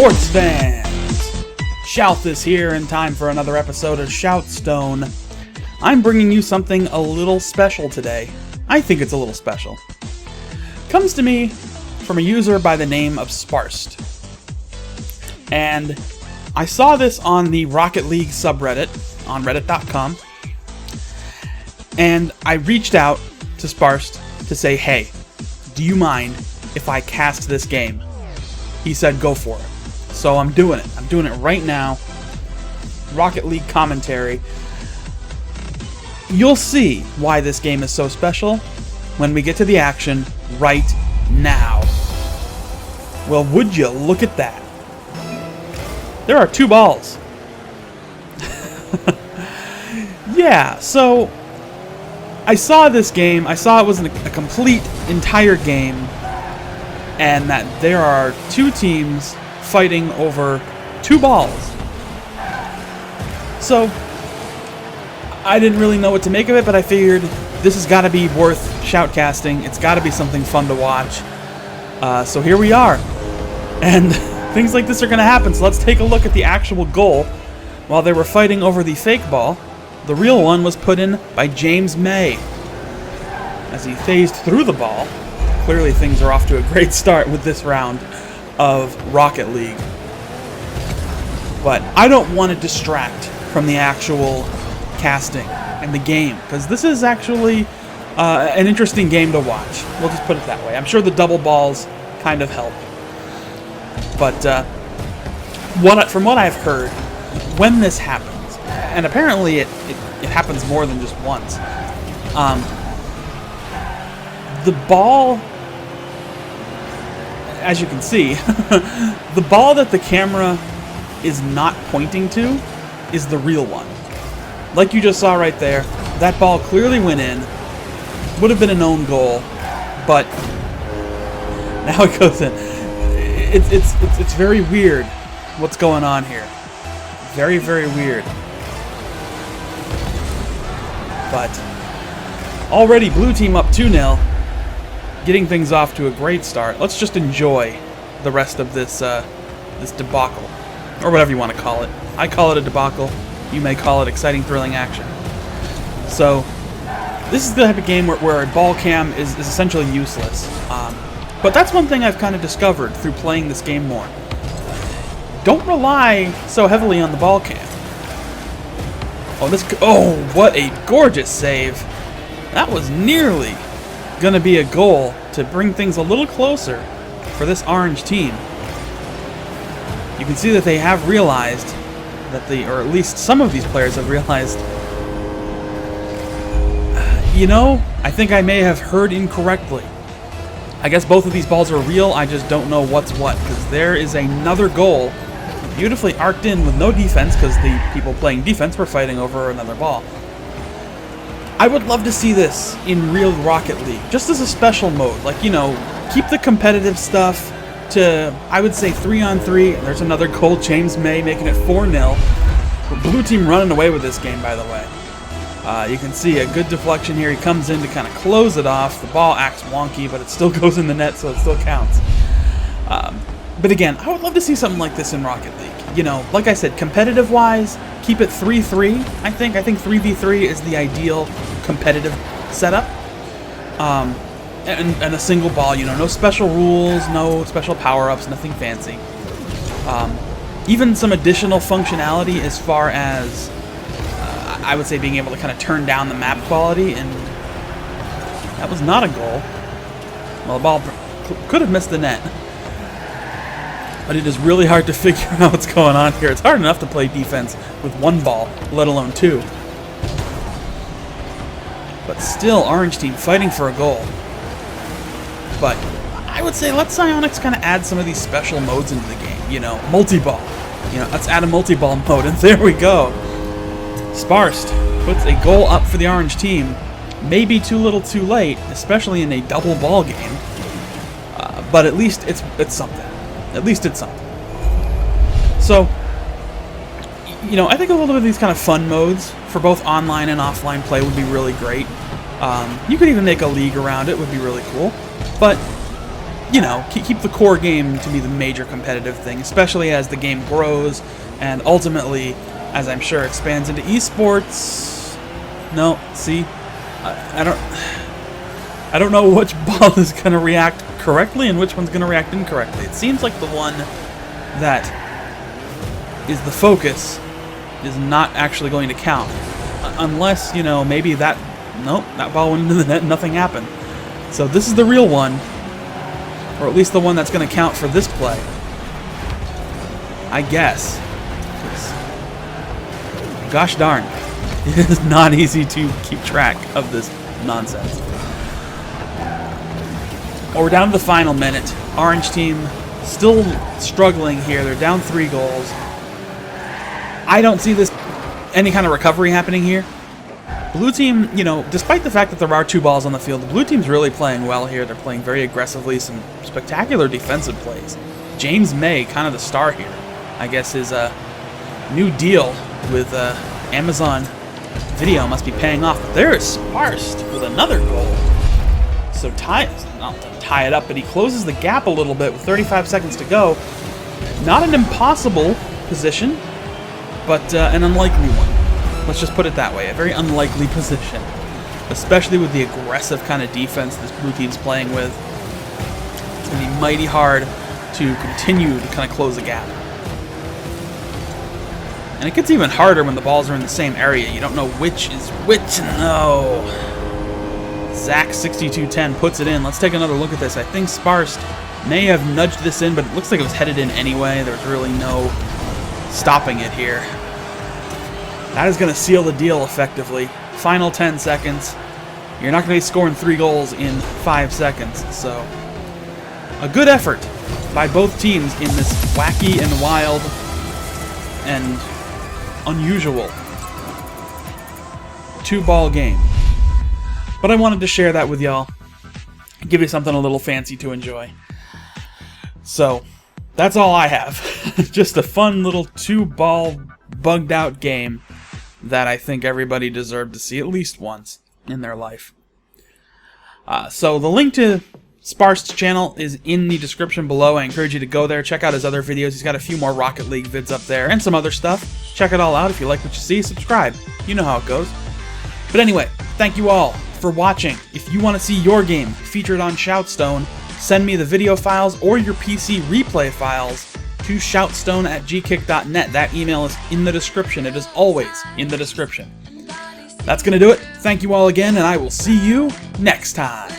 Sports fans! Shout this here in time for another episode of ShoutStone. I'm bringing you something a little special today. I think it's a little special. Comes to me from a user by the name of Sparced. And I saw this on the Rocket League subreddit on reddit.com. And I reached out to Sparced to say, hey, do you mind if I cast this game? He said, go for it. So I'm doing it. I'm doing it right now. Rocket League commentary. You'll see why this game is so special when we get to the action right now. Well, would you look at that? There are 2 balls. Yeah, so I saw this game. I saw it was a complete, entire game, and that there are 2 teams fighting over 2 balls. So I didn't really know what to make of it, but I figured this has got to be worth shoutcasting. It's got to be something fun to watch. So here we are. And things like this are going to happen. So let's take a look at the actual goal. While they were fighting over the fake ball, the real one was put in by James May. As he phased through the ball, clearly things are off to a great start with this round of Rocket League. But I don't want to distract from the actual casting and the game, because this is actually an interesting game to watch. We'll just put it that way. I'm sure the double balls kind of help. But from what I've heard, when this happens, and apparently it happens more than just once, the ball, as you can see, the ball that the camera is not pointing to is the real one. Like you just saw right there, that ball clearly went in. Would have been an own goal, but now it goes in. It's very weird what's going on here. Very, very weird. But already blue team up 2-0, getting things off to a great start. Let's just enjoy the rest of this this debacle, or whatever you want to call it. I call it a debacle. You may call it exciting, thrilling action. So this is the type of game where a ball cam is essentially useless. But that's one thing I've kind of discovered through playing this game more. Don't rely so heavily on the ball cam. Oh, what a gorgeous save. That was nearly going to be a goal to bring things a little closer for this orange team. You can see that they have realized that or at least some of these players have realized, I think I may have heard incorrectly. I guess both of these balls are real, I just don't know what's what, because there is another goal beautifully arced in with no defense, because the people playing defense were fighting over another ball. I would love to see this in real Rocket League, just as a special mode. Like, keep the competitive stuff to, I would say, 3-on-3. There's another goal, James May making it 4-0. Blue team running away with this game, by the way. You can see a good deflection here. He comes in to kind of close it off. The ball acts wonky, but it still goes in the net, so it still counts. But again, I would love to see something like this in Rocket League. Like I said, competitive-wise, keep it 3-3, I think. I think 3v3 is the ideal competitive setup. And a single ball, no special rules, no special power-ups, nothing fancy. Even some additional functionality as far as, I would say, being able to kind of turn down the map quality, and that was not a goal. Well, the ball could have missed the net. But it is really hard to figure out what's going on here. It's hard enough to play defense with 1 ball, let alone 2. But still, orange team fighting for a goal. But I would say let Psyonix kind of add some of these special modes into the game. Multi-ball. Let's add a multi-ball mode, and there we go. Sparced puts a goal up for the orange team. Maybe too little too late, especially in a double ball game. But at least it's something. At least it's something. So, I think a little bit of these kind of fun modes for both online and offline play would be really great. You could even make a league around it, would be really cool. But you know, keep the core game to be the major competitive thing, especially as the game grows and ultimately, as I'm sure, expands into esports. No, see, I don't know which ball is going to react correctly and which one's going to react incorrectly. It seems like the one that is the focus is not actually going to count, unless, you know, maybe that, nope, that ball went into the net and nothing happened. So this is the real one, or at least the one that's going to count for this play, I guess. Gosh darn, it is not easy to keep track of this nonsense. Well, we're down to the final minute. Orange team still struggling here. They're down 3 goals. I don't see any kind of recovery happening here. Blue team, you know, despite the fact that there are 2 balls on the field, the blue team's really playing well here. They're playing very aggressively, some spectacular defensive plays. James May, kind of the star here. I guess his new deal with Amazon Video must be paying off. But there is Sparced with another goal. So not to tie it up, but he closes the gap a little bit with 35 seconds to go. Not an impossible position, but an unlikely one. Let's just put it that way. A very unlikely position, especially with the aggressive kind of defense this blue team's playing with. It's going to be mighty hard to continue to kind of close the gap. And it gets even harder when the balls are in the same area. You don't know which is which. No. Zach 6210 puts it in. Let's take another look at this. I think Sparced may have nudged this in, but it looks like it was headed in anyway. There's really no stopping it here. That is going to seal the deal effectively. Final 10 seconds. You're not going to be scoring 3 goals in 5 seconds. So, a good effort by both teams in this wacky and wild and unusual 2-ball game. But I wanted to share that with y'all. Give you something a little fancy to enjoy. So, that's all I have. Just a fun little 2-ball bugged out game that I think everybody deserved to see at least once in their life. So the link to Sparced's channel is in the description below. I encourage you to go there, check out his other videos. He's got a few more Rocket League vids up there and some other stuff. Check it all out. If you like what you see, subscribe. You know how it goes. But anyway, thank you all for watching. If you want to see your game featured on ShoutStone, send me the video files or your PC replay files to shoutstone@gkick.net. That email is in the description. It is always in the description. That's going to do it. Thank you all again, and I will see you next time.